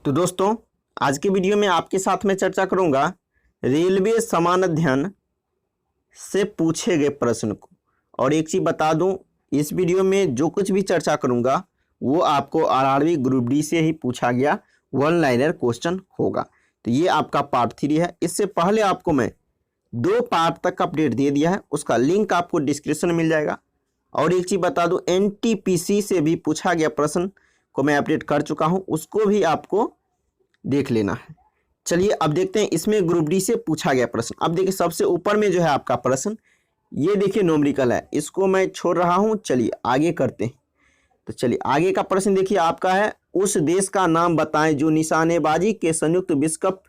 तो दोस्तों, आज के वीडियो में आपके साथ में चर्चा करूंगा रेलवे समान अध्ययन से पूछे गए प्रश्न को। और एक चीज़ बता दूं, इस वीडियो में जो कुछ भी चर्चा करूंगा वो आपको आरआरबी ग्रुप डी से ही पूछा गया वन लाइनर क्वेश्चन होगा। तो ये आपका पार्ट 3 है। इससे पहले आपको मैं 2 पार्ट तक अपडेट दे दिया है, उसका लिंक आपको डिस्क्रिप्शन में मिल जाएगा। और एक चीज़ बता दूं, एनटीपीसी से भी पूछा गया प्रश्न को मैं अपडेट कर चुका हूं, उसको भी आपको देख लेना है। चलिए अब देखते हैं इसमें ग्रुप डी से पूछा गया प्रश्न। अब देखिए सबसे ऊपर में जो है आपका प्रश्न, ये देखिए न्यूमेरिकल है, इसको मैं छोड़ रहा हूं। चलिए आगे करते हैं। तो चलिए आगे का प्रश्न देखिए आपका है, उस देश का नाम बताएं जो निशानेबाजी के संयुक्त विश्व कप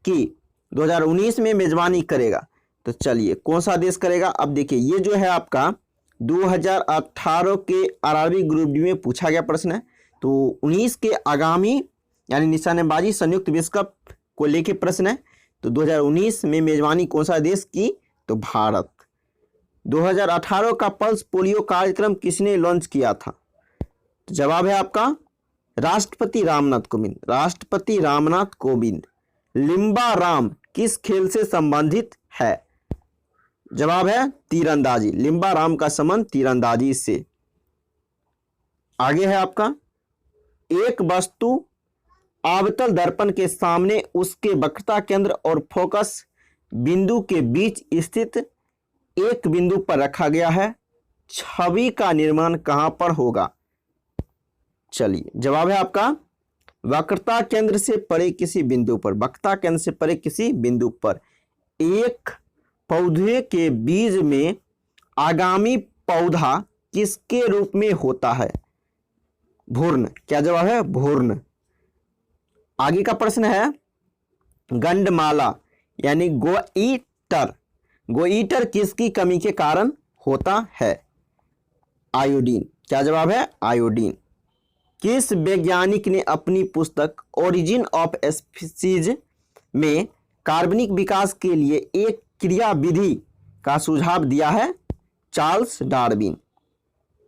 की 2019 में मेजबानी करेगा। तो चलिए कौन सा देश करेगा। अब देखिए ये जो है आपका 2018 के आरआरबी ग्रुप डी में पूछा गया प्रश्न है। तो 19 के आगामी यानी निशानेबाजी संयुक्त विश्व कप को लेके प्रश्न है। तो 2019 में मेजबानी कौन सा देश की, तो भारत। 2018 का पल्स पोलियो कार्यक्रम किसने लॉन्च किया था। तो जवाब है आपका राष्ट्रपति रामनाथ कोविंद। राष्ट्रपति रामनाथ कोविंद। लिम्बा राम किस खेल से संबंधित है। जवाब है तीरंदाजी। लिम्बा राम का संबंध तीरंदाजी से। आगे है आपका, एक वस्तु अवतल दर्पण के सामने उसके वक्रता केंद्र और फोकस बिंदु के बीच स्थित एक बिंदु पर रखा गया है। छवि का निर्माण कहां पर होगा। चलिए जवाब है आपका वक्रता केंद्र से परे किसी बिंदु पर। वक्रता केंद्र से परे किसी बिंदु पर। एक पौधे के बीज में आगामी पौधा किसके रूप में होता है। भ्रूण। क्या जवाब है, भ्रूण। आगे का प्रश्न है, गंडमाला यानी गोईटर। गोईटर किसकी कमी के कारण होता है। आयोडीन। क्या जवाब है, आयोडीन। किस वैज्ञानिक ने अपनी पुस्तक ओरिजिन ऑफ स्पीसीज में कार्बनिक विकास के लिए एक क्रिया विधि का सुझाव दिया है। Charles Darwin.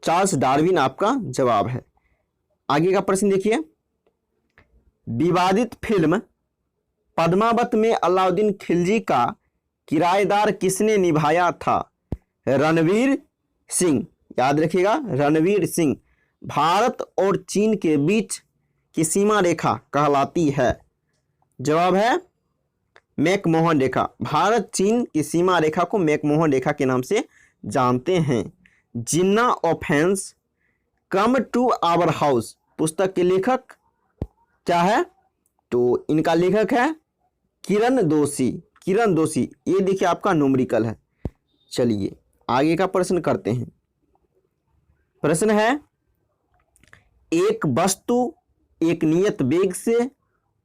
चार्ल्स डार्विन आपका जवाब है। आगे का प्रश्न देखिए, विवादित फिल्म पद्मावत में अलाउद्दीन खिलजी का किराएदार किसने निभाया था। रणवीर सिंह। याद रखिएगा, रणवीर सिंह। भारत और चीन के बीच की सीमा रेखा कहलाती है। जवाब है मैकमोहन रेखा। भारत चीन की सीमा रेखा को मैकमोहन रेखा के नाम से जानते हैं। Jinnah offence come to our house पुस्तक के लेखक क्या है, तो इनका लेखक है किरण दोषी। किरण दोषी। ये देखिए आपका न्यूमेरिकल है। चलिए आगे का प्रश्न करते हैं। प्रश्न है, एक वस्तु एक नियत वेग से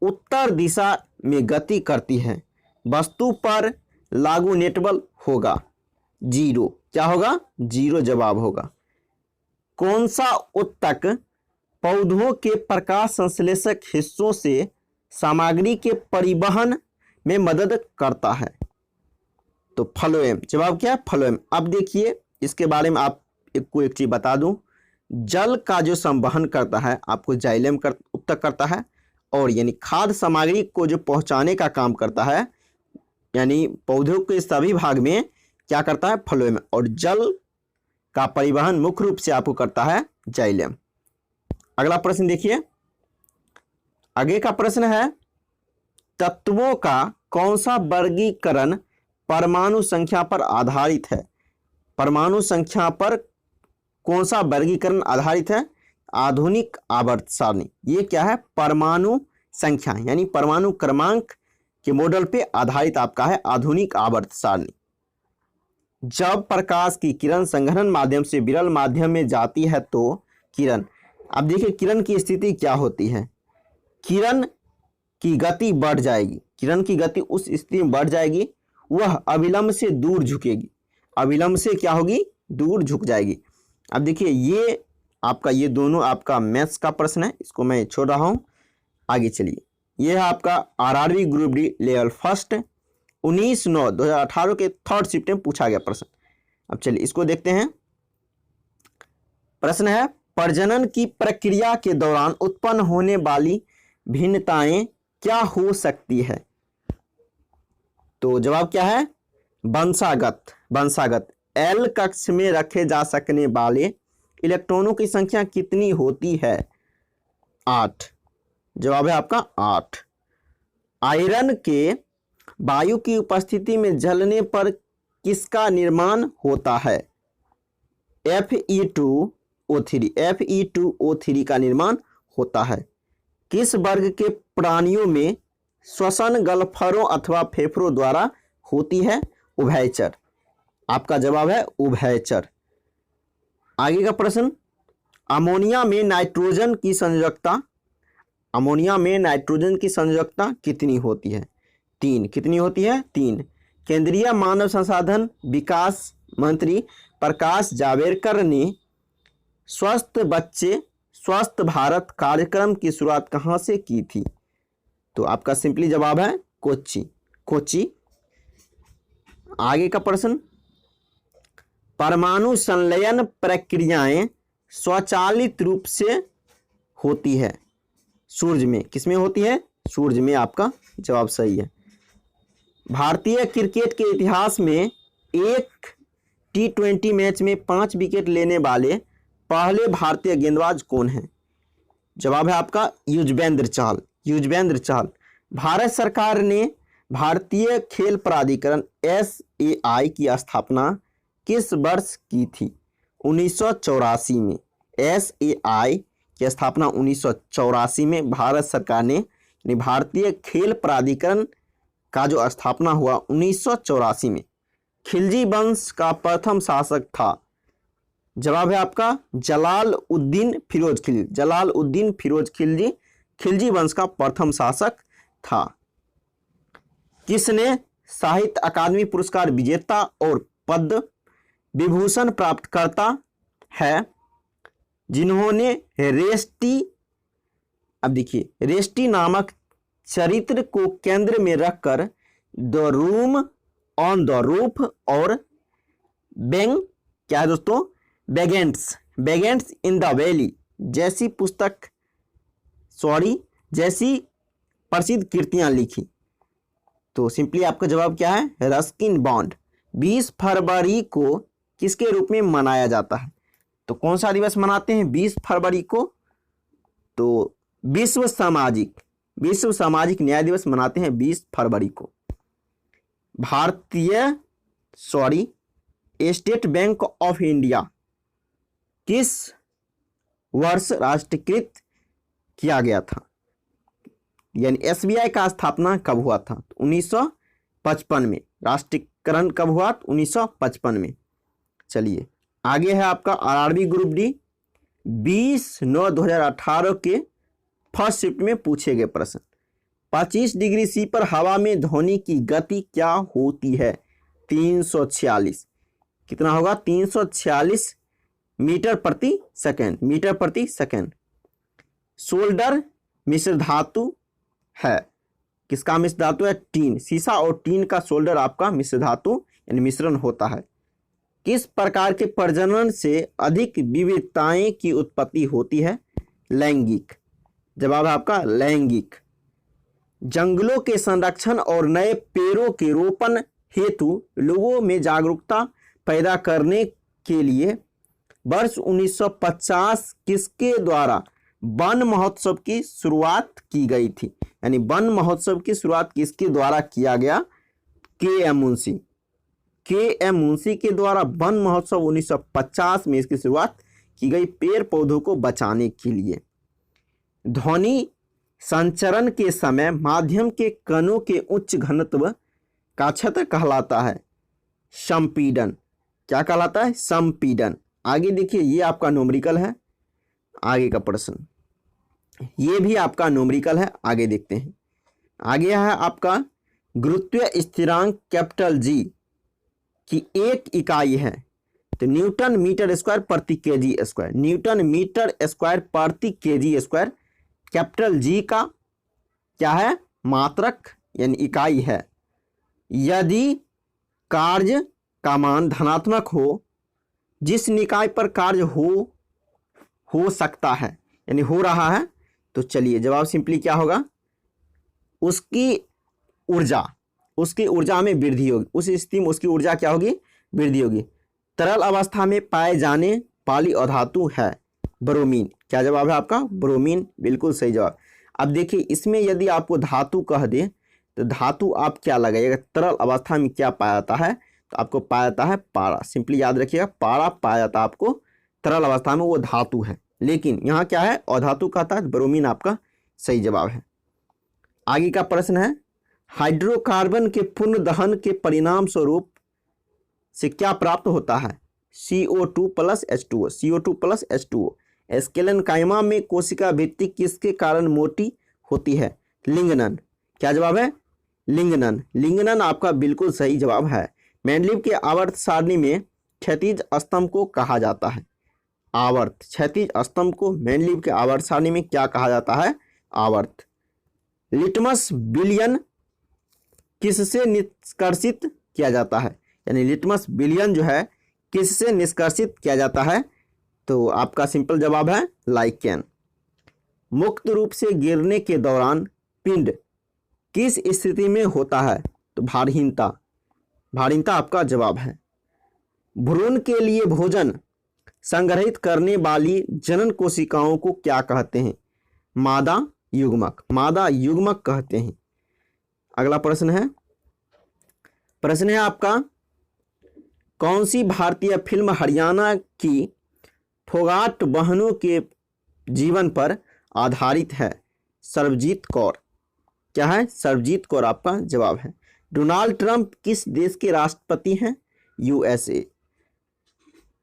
उत्तर दिशा में गति करती है। वस्तु पर लागू नेट बल होगा 0। क्या होगा, 0 जवाब होगा। कौन सा उत्तक पौधों के प्रकाश संश्लेषक हिस्सों से सामग्री के परिवहन में मदद करता है। तो फ्लोएम। जवाब क्या है, फ्लोएम। अब देखिए इसके बारे में आप एक चीज बता दूं, जल का जो संवहन करता है आपको जाइलम उत्तक करता है, और यानी खाद्य सामग्री को जो पहुंचाने का काम करता है यानी पौधों के सभी भाग में क्या करता है, फ्लोएम। और जल का परिवहन मुख्य रूप से आपको करता है जाइलम। अगला प्रश्न देखिए, आगे का प्रश्न है, तत्वों का कौन सा वर्गीकरण परमाणु संख्या पर आधारित है। परमाणु संख्या पर कौन सा वर्गीकरण आधारित है। आधुनिक आवर्त सारणी। ये क्या है, परमाणु संख्या यानी परमाणु क्रमांक के मॉडल पे आधारित आपका है आधुनिक आवर्त सारणी। जब प्रकाश की किरण संघनन माध्यम से विरल माध्यम में जाती है तो किरण। अब देखिए किरण की स्थिति क्या होती है, किरण की गति बढ़ जाएगी। किरण की गति उस स्थिति में बढ़ जाएगी, वह अविलंब से दूर झुकेगी। अविलंब से क्या होगी, दूर झुक जाएगी। अब देखिए ये आपका, ये दोनों आपका मैथ्स का प्रश्न है, इसको मैं छोड़ रहा हूं। आगे चलिए, ये है आपका RRB group D level first 19/9/2018 के 3rd शिफ्ट में पूछा गया प्रश्न। अब चलिए इसको देखते हैं। प्रश्न है, प्रजनन की प्रक्रिया के दौरान उत्पन्न होने वाली भिन्नताएं क्या हो सकती है? तो जवाब क्या है? वंशागत। एल कक्ष में रखे जा सकने वाले इलेक्ट्रॉनों की संख्या कितनी होती है? 8। जवाब है आपका 8। आयरन के वायु की उपस्थिति में जलने पर किसका निर्माण होता है? Fe2O3 का निर्माण होता है। किस वर्ग के प्राणियों में श्वसन गलफरों अथवा फेफड़ों द्वारा होती है? उभयचर। आपका जवाब है उभयचर। आगे का प्रश्न, अमोनिया में नाइट्रोजन की संयोजकता कितनी होती है? 3। कितनी होती है? 3। केंद्रीय मानव संसाधन विकास मंत्री प्रकाश जावड़ेकर ने स्वस्थ बच्चे स्वस्थ भारत कार्यक्रम की शुरुआत कहाँ से की थी? तो आपका सिंपली जवाब है कोच्चि। आगे का प्रश्न, परमाणु संलयन प्रक्रियाएं स्वचालित रूप से होती है सूर्य में। किसमें होती है? सूर्य में। आपका जवाब सही है। भारतीय क्रिकेट के इतिहास में एक T20 मैच में 5 विकेट लेने वाले पहले भारतीय गेंदबाज कौन हैं? जवाब है आपका युजवेंद्र चहल। भारत सरकार ने भारतीय खेल प्राधिकरण SAI की स्थापना किस वर्ष की थी? 1984 में। SAI की स्थापना 1984 में भारत सरकार ने, यानी भारतीय खेल प्राधिकरण का जो स्थापना हुआ 1984 में। खिलजी वंश का प्रथम शासक था? जवाब है आपका जलालउद्दीन फिरोज खिलजी खिलजी वंश का प्रथम शासक था। किसने साहित्य अकादमी पुरस्कार विजेता और पद्म विभूषण प्राप्तकर्ता है जिन्होंने रेस्टी नामक चरित्र को केंद्र में रखकर the room on the roof और क्या है दोस्तों, बेगेंट्स इन द वैली जैसी प्रसिद्ध कृतियां लिखी? तो सिंपली आपका जवाब क्या है? Ruskin bond. 20 फरवरी को किसके रूप में मनाया जाता है? तो कौन सा दिवस मनाते हैं 20 फरवरी को? तो विश्व सामाजिक न्याय दिवस मनाते हैं 20 फरवरी को। स्टेट बैंक ऑफ इंडिया किस वर्ष राष्ट्रीयकृत किया गया था? यानी SBI का स्थापना कब हुआ था? 1955 में। राष्ट्रीयकरण कब हुआ? 1955 में। चलिए आगे है आपका RRB ग्रुप डी 20/9/2018 के फर्स्ट शिफ्ट में पूछे गए प्रश्न। 25 डिग्री C पर हवा में ध्वनि की गति क्या होती है? 346। कितना होगा? 346 मीटर प्रति सेकंड। सोल्डर मिश्र धातु है। किसका मिश्र धातु है? टीन। सीसा और टीन का सोल्डर आपका मिश्र धातु यानी मिश्रण होता है। किस प्रकार के प्रजनन से अधिक विविधताएं की उत्पत्ति होती है? लैंगिक। जवाब है आपका लैंगिक। जंगलों के संरक्षण और नए पेड़ों के रोपण हेतु लोगों में जागरूकता पैदा करने के लिए वर्ष 1950 किसके द्वारा वन महोत्सव की शुरुआत की गई थी? यानी वन महोत्सव की शुरुआत किसके द्वारा किया गया? KM मुंशी के द्वारा वन महोत्सव 1950 में इसकी शुरुआत की गई, पेड़ पौधों को बचाने के लिए। ध्वनि संचरण के समय माध्यम के कणों के उच्च घनत्व का क्षेत्र कहलाता है संपीड़न। क्या कहलाता है? संपीड़न। आगे देखिए, ये आपका न्यूमेरिकल है। आगे का प्रश्न ये भी आपका न्यूमेरिकल है। आगे देखते हैं। आगे है आपका गुरुत्वीय स्थिरांक कैपिटल G की एक इकाई है तो न्यूटन मीटर स्क्वायर प्रति KG square. Newton metre square प्रति केजी स्क्वायर कैपिटल G का क्या है? मात्रक यानी इकाई है। यदि कार्य का मान धनात्मक हो, जिस निकाय पर कार्य हो सकता है यानी हो रहा है, तो चलिए जवाब सिंपली क्या होगा, उसकी ऊर्जा में वृद्धि होगी। उस स्थिति में उसकी ऊर्जा क्या होगी, वृद्धि होगी। तरल अवस्था में पाए जाने वाली अधातु है ब्रोमीन। क्या जवाब है आपका, ब्रोमीन, बिल्कुल सही जवाब। अब देखिए इसमें यदि आपको धातु कह दे तो धातु आप क्या लगाइएगा, तरल अवस्था में क्या पाया जाता है, तो आपको पाया जाता है पारा। सिंपली याद रखिएगा, पारा पाया जाता है आपको तरल अवस्था में, वो धातु है। लेकिन यहाँ क्या है, अधातु कहता है, ब्रोमीन आपका सही जवाब है। आगे का प्रश्न है, हाइड्रोकार्बन के पूर्ण दहन के परिणाम स्वरूप से क्या प्राप्त होता है, CO2 plus H2O, CO2 plus H2O। स्केलेनकाइमा में कोशिका भित्ति किसके कारण मोटी होती है, लिग्नन। क्या जवाब है, लिग्नन। लिग्नन आपका बिल्कुल सही जवाब है। मेंडलीव के आवर्त सारणी में क्षैतिज स्तंभ को कहा जाता है, आवर्त। क्षैतिज स्तंभ को मेंडलीव के आवर्त सारणी में क्या कहा जाता है, आवर्त। लिटमस विलयन किससे निष्कर्षित किया जाता है, यानी लिटमस विलयन जो है किससे निष्कर्षित किया जाता है, तो आपका सिंपल जवाब है लाइकेन। मुक्त रूप से गिरने के दौरान पिंड किस स्थिति में होता है, तो भारहीनता। भारहीनता आपका जवाब है। भ्रूण के लिए भोजन संग्रहित करने वाली जनन कोशिकाओं को क्या कहते हैं, मादा युग्मक। मादा युग्मक कहते हैं। अगला प्रश्न है आपका, कौन सी भारतीय फिल्म हरियाणा की फोगाट बहनों के जीवन पर आधारित है, सर्वजीत कौर। क्या है, सर्वजीत कौर आपका जवाब है। डोनाल्ड ट्रंप किस देश के राष्ट्रपति हैं, USA।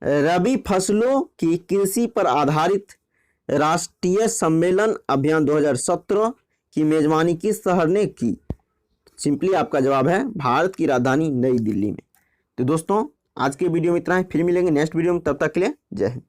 रबी फसलों की कृषि पर आधारित राष्ट्रीय सम्मेलन अभियान 2017 की मेजबानी किस शहर ने की, सिंपली आपका जवाब है भारत की राजधानी नई दिल्ली में। तो दोस्तों आज के वीडियो में इतना ही, फिर मिलेंगे नेक्स्ट वीडियो में, तब तक के लिए जय हिंद।